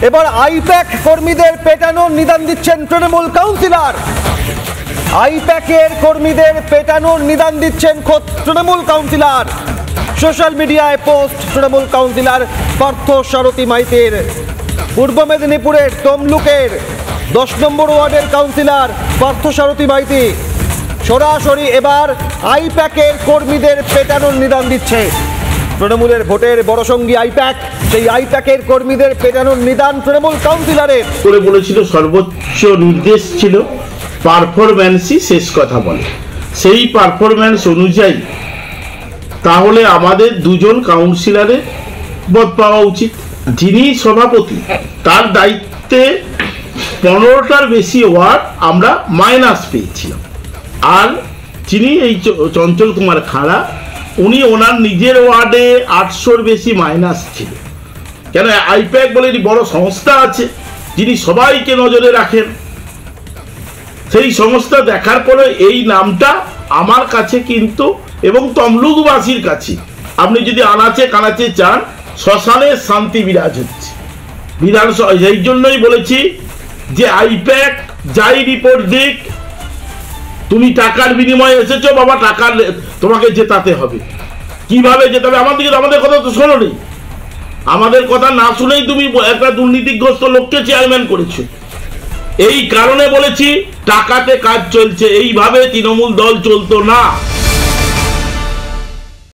এবার আইপ্যাক কর্মীদের পেটানোর নিদান দিচ্ছেন তৃণমূল কাউন্সিলর। আইপ্যাকের কর্মীদের পেটানোর নিদান দিচ্ছেন খোদ তৃণমূল কাউন্সিলর। সোশ্যাল মিডিয়ায় পোস্ট তৃণমূল কাউন্সিলর পার্থ সারথী মাইতির। পূর্ব মেদিনীপুরের তমলুকের 10 নম্বর ওয়ার্ডের কাউন্সিলর পার্থ সারথী মাইতি সরাসরি এবার আইপ্যাকের কর্মীদের পেটানোর নিদান দিচ্ছে। তৃণমূলের ভোটের বড় সঙ্গী আইপ্যাক, সেই আইপ্যাকের কর্মীদের পেটানোর নিদান তৃণমূল কাউন্সিলরের। করে বলেছিল সর্বোচ্চ নির্দেশ ছিল পারফরম্যান্সই শেষ কথা বলে, সেই পারফরম্যান্স অনুযায়ী তাহলে আমাদের দুজন কাউন্সিলরের পদ পাওয়া উচিত। যিনি সভাপতি তার দায়িত্বে 15টার বেশি ওয়ার্ড আমরা মাইনাস পেয়েছিলাম, আর যিনি এই চঞ্চল কুমার খাড়া উনি ওনার নিজের ওয়ার্ডে 800-র বেশি মাইনাস ছিল। কেন আইপ্যাক বলে একটি বড় সংস্থা আছে যিনি সবাইকে নজরে রাখেন, সেই সংস্থা দেখার পরে এই নামটা আমার কাছে কিন্তু এবং তমলুকবাসীর কাছে, আপনি যদি আনাচে কানাচে চান, শ্মশানের শান্তি বিরাজ হচ্ছে বিধানসভা। এই জন্যই বলেছি যে আইপ্যাক যাই রিপোর্ট দিক, তুমি টাকার বিনিময়ে এসেছো বাবা, টাকার তোমাকে জেতাতে হবে। কিভাবে জেতাবে? আমাদের কথা তো শোনো নেই, আমাদের কথা না শুনেই তুমি একটা দুর্নীতিগ্রস্ত লোককে চেয়ারম্যান করেছো। এই কারণে বলেছি টাকাতে কাজ চলছে, এইভাবে তৃণমূল দল চলতো না।